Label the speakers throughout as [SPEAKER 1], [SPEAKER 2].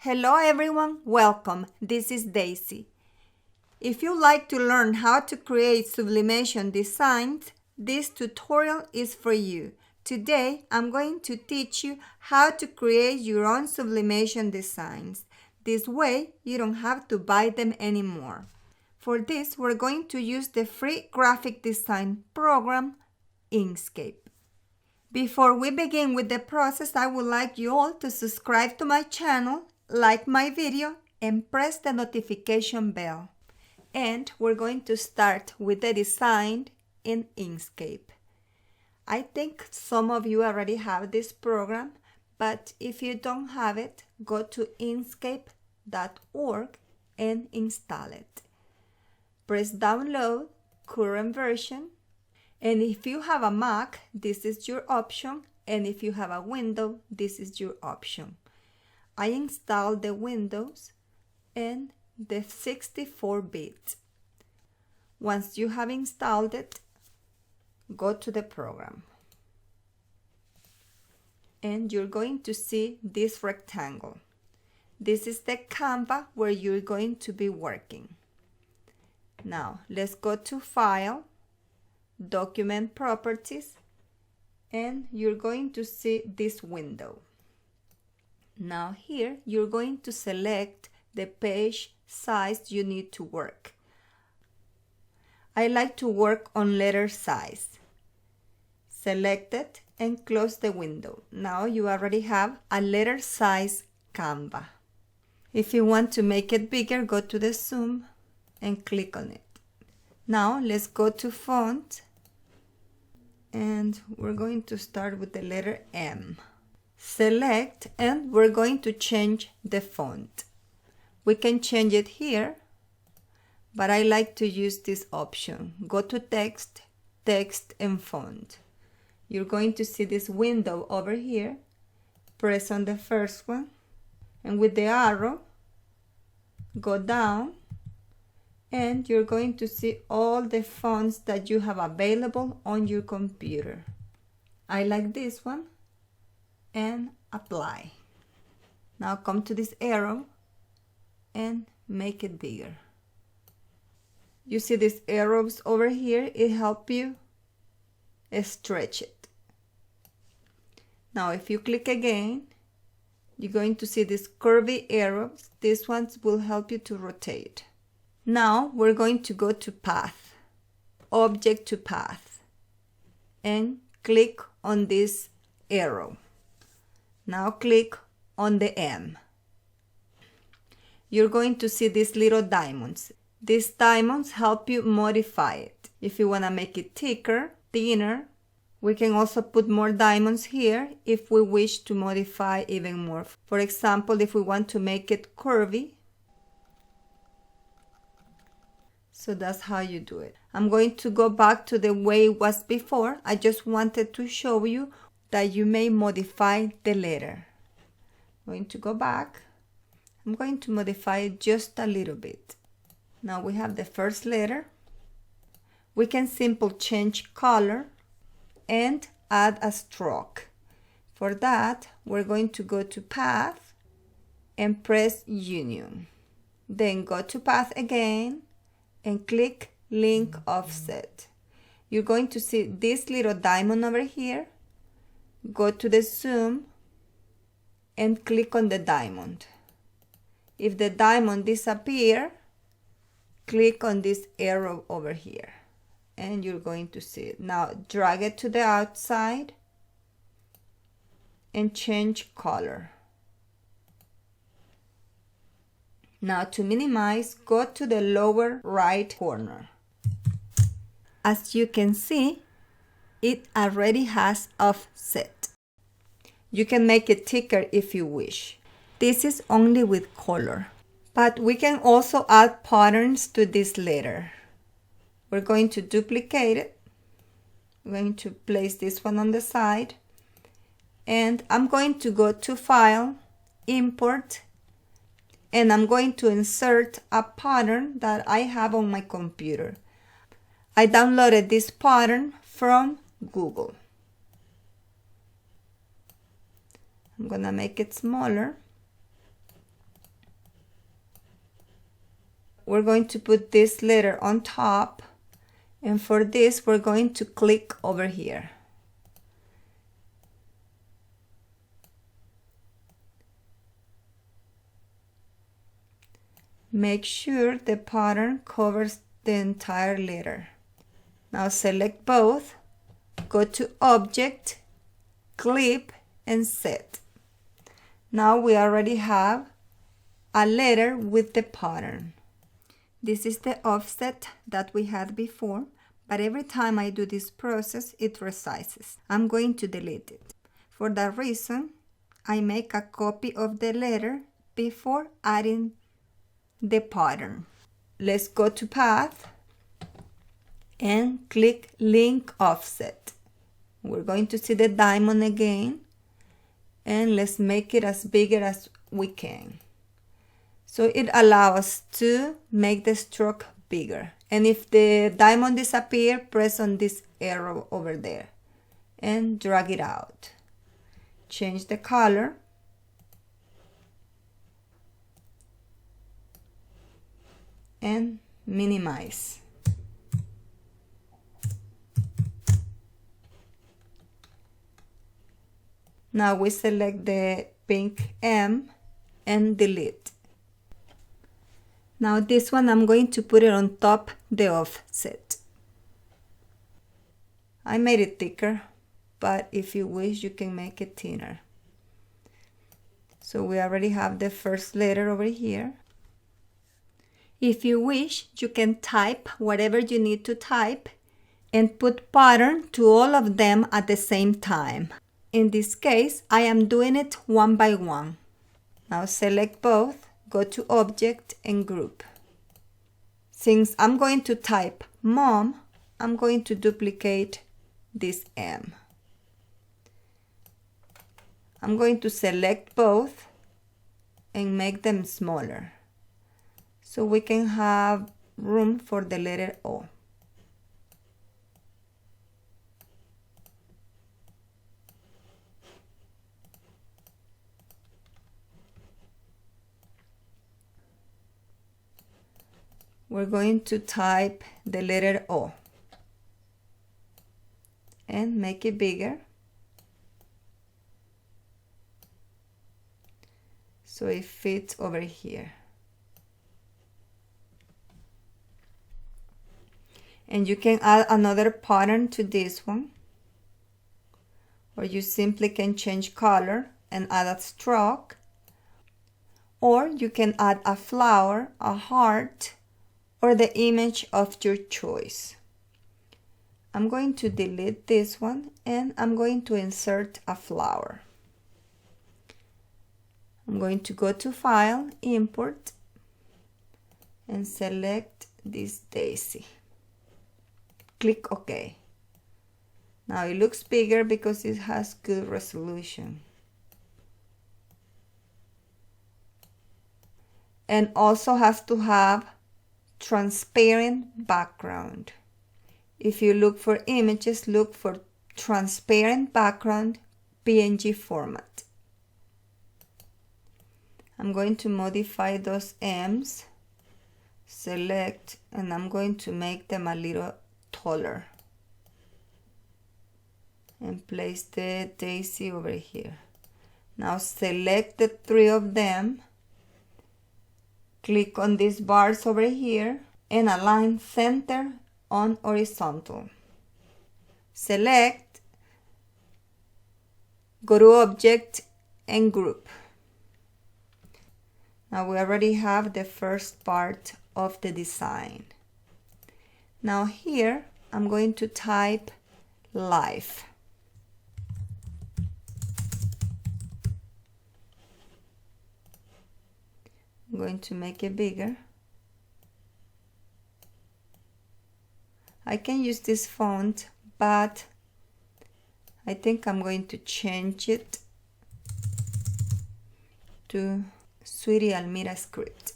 [SPEAKER 1] Hello everyone, welcome. This is Daisy. If you like to learn how to create sublimation designs, this tutorial is for you. Today, I'm going to teach you how to create your own sublimation designs. This way, you don't have to buy them anymore. For this, we're going to use the free graphic design program, Inkscape. Before we begin with the process, I would like you all to subscribe to my channel, like my video, and press the notification bell. And we're going to start with the design in Inkscape. I think some of you already have this program, but if you don't have it, go to inkscape.org and install it. Press download, current version, and if you have a Mac, this is your option, and if you have a Windows, this is your option. I installed the Windows and the 64-bit. Once you have installed it, go to the program. And you're going to see this rectangle. This is the Canva where you're going to be working. Now, let's go to File, Document Properties, and you're going to see this window. Now here, you're going to select the page size you need to work. I like to work on letter size. Select it and close the window. Now you already have a letter size Canva. If you want to make it bigger, go to the zoom and click on it. Now let's go to font, and we're going to start with the letter M. Select, and we're going to change the font. We can change it here, but I like to use this option. Go to Text, Text and Font. You're going to see this window over here. Press on the first one, and with the arrow, go down, and you're going to see all the fonts that you have available on your computer. I like this one, and apply. Now come to this arrow and make it bigger. You see these arrows over here, it helps you stretch it. Now if you click again, you're going to see these curvy arrows. These ones will help you to rotate. Now we're going to go to Path, Object to Path, and click on this arrow. Now click on the M. You're going to see these little diamonds. These diamonds help you modify it. If you want to make it thicker, thinner, we can also put more diamonds here if we wish to modify even more. For example, if we want to make it curvy. So that's how you do it. I'm going to go back to the way it was before. I just wanted to show you that you may modify the letter. I'm going to go back. I'm going to modify it just a little bit. Now we have the first letter. We can simply change color and add a stroke. For that, we're going to go to Path and press Union. Then go to Path again and click Link Offset. You're going to see this little diamond over here. Go to the zoom and click on the diamond. If the diamond disappears, click on this arrow over here and you're going to see it. Now drag it to the outside and change color. Now to minimize, go to the lower right corner. As you can see, it already has offset. You can make it thicker if you wish. This is only with color, but we can also add patterns to this letter. We're going to duplicate it. I'm going to place this one on the side, and I'm going to go to File, Import, and I'm going to insert a pattern that I have on my computer. I downloaded this pattern from Google. I'm gonna make it smaller we're going to put this letter on top, and for this we're going to click over here. Make sure the pattern covers the entire letter. Now select both, go to Object, Clip, and Set. Now we already have a letter with the pattern. This is the offset that we had before, but every time I do this process, it resizes. I'm going to delete it. For that reason, I make a copy of the letter before adding the pattern. Let's go to Path and click Link Offset. We're going to see the diamond again, and let's make it as big as we can. So it allows us to make the stroke bigger. And if the diamond disappears, press on this arrow over there and drag it out. Change the color. And minimize. Now we select the pink M and delete. Now this one I'm going to put it on top the offset. I made it thicker, but if you wish you can make it thinner. So we already have the first letter over here. If you wish, you can type whatever you need to type and put pattern to all of them at the same time. In this case, I am doing it one by one. Now select both, go to Object and Group. Since I'm going to type Mom, I'm going to duplicate this M. I'm going to select both and make them smaller, so we can have room for the letter O. We're going to type the letter O and make it bigger so it fits over here. And you can add another pattern to this one, or you simply can change color and add a stroke, or you can add a flower, a heart, or the image of your choice. I'm going to delete this one and I'm going to insert a flower. I'm going to go to File, Import, and select this daisy. Click OK. Now it looks bigger because it has good resolution. And also has to have transparent background. If you look for images, look for transparent background PNG format. I'm going to modify those M's, select, and I'm going to make them a little taller and place the daisy over here. Now select the three of them, click on these bars over here and align center on horizontal. Select, go to Object and Group. Now we already have the first part of the design. Now here I'm going to type life. I'm going to make it bigger. I can use this font, but I think I'm going to change it to Sweetie Almira script.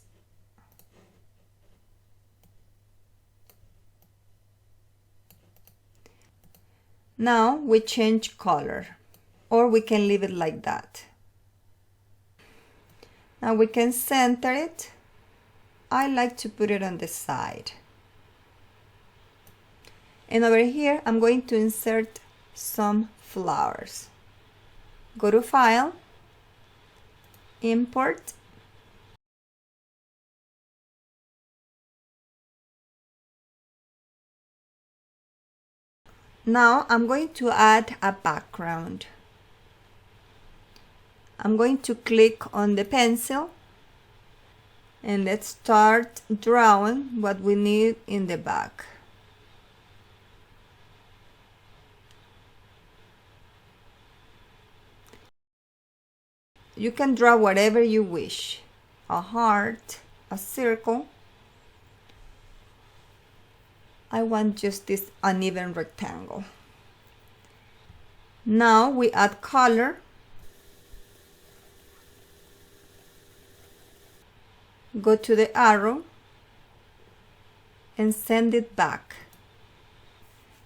[SPEAKER 1] Now we change color, or we can leave it like that. Now we can center it I like to put it on the side. And over here, I'm going to insert some flowers. Go to File, Import. Now I'm going to add a background. I'm going to click on the pencil and let's start drawing what we need in the back. You can draw whatever you wish. A heart, a circle. I want just this uneven rectangle. Now we add color. Go to the arrow and send it back.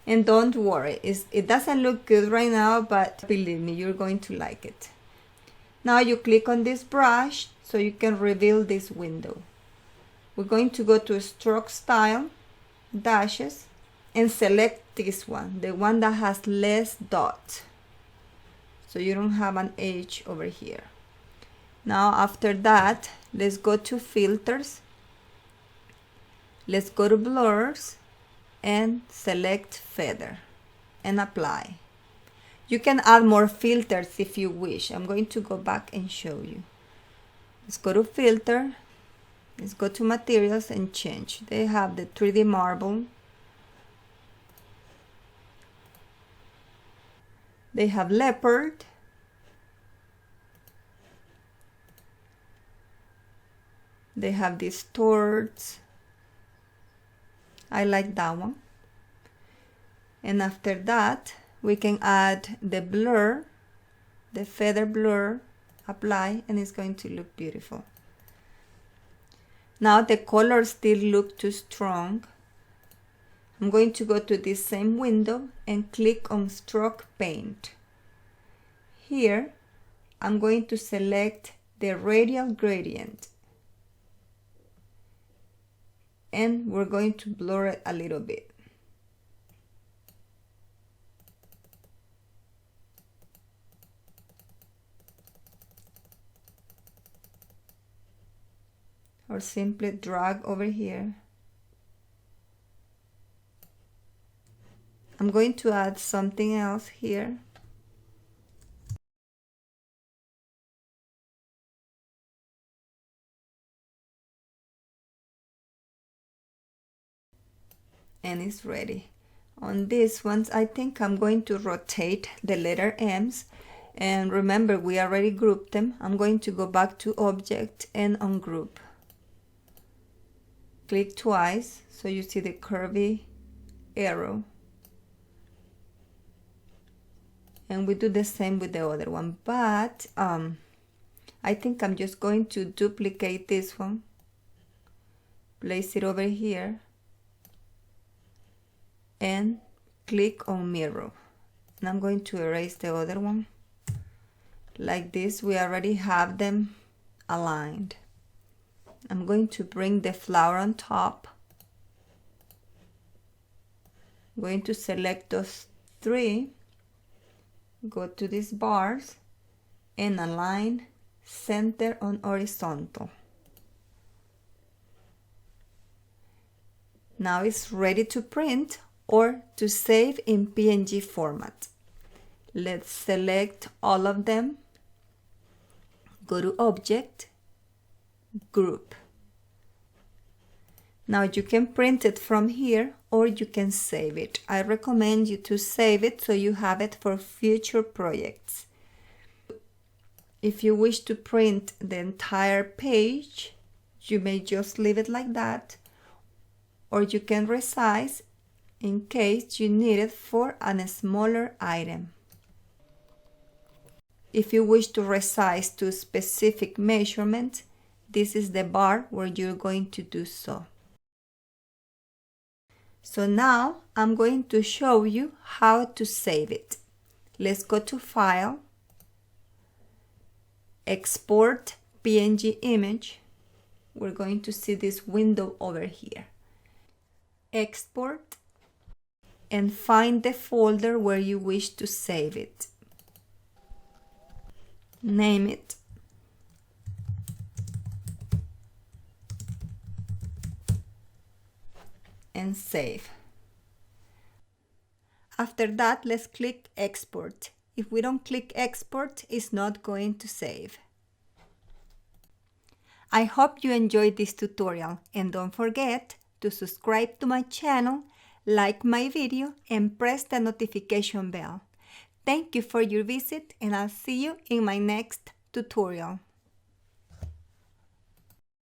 [SPEAKER 1] And don't worry, it doesn't look good right now, but believe me, you're going to like it. Now you click on this brush so you can reveal this window. We're going to go to Stroke Style, Dashes, and select this one, the one that has less dots, so you don't have an edge over here. Now after that, let's go to Filters, let's go to Blurs and select Feather and apply. You can add more filters if you wish. I'm going to go back and show you. Let's go to Filter, let's go to Materials and change. They have the 3D marble, they have leopard, they have these toads. I like that one. And after that, we can add the blur, the feather blur, apply, and it's going to look beautiful. Now the colors still look too strong. I'm going to go to this same window and click on Stroke Paint. Here, I'm going to select the radial gradient. And we're going to blur it a little bit. Or simply drag over here. I'm going to add something else here. And it's ready. On these ones, I think I'm going to rotate the letter M's. And remember, we already grouped them. I'm going to go back to Object and Ungroup. Click twice so you see the curvy arrow. And we do the same with the other one, but I think I'm just going to duplicate this one, place it over here, and click on Mirror. And I'm going to erase the other one. Like this, we already have them aligned. I'm going to bring the flower on top. I'm going to select those three, go to these bars, and align center on horizontal. Now it's ready to print or to save in PNG format. Let's select all of them, go to Object, Group. Now you can print it from here or you can save it. I recommend you to save it so you have it for future projects. If you wish to print the entire page, you may just leave it like that, or you can resize in case you need it for a smaller item. If you wish to resize to specific measurement, this is the bar where you're going to do so. So now I'm going to show you how to save it. Let's go to File, Export PNG Image, we're going to see this window over here. Export and find the folder where you wish to save it. Name it. And save. After that, let's click export. If we don't click export, it's not going to save. I hope you enjoyed this tutorial, and don't forget to subscribe to my channel, like my video, and press the notification bell. Thank you for your visit, and I'll see you in my next tutorial.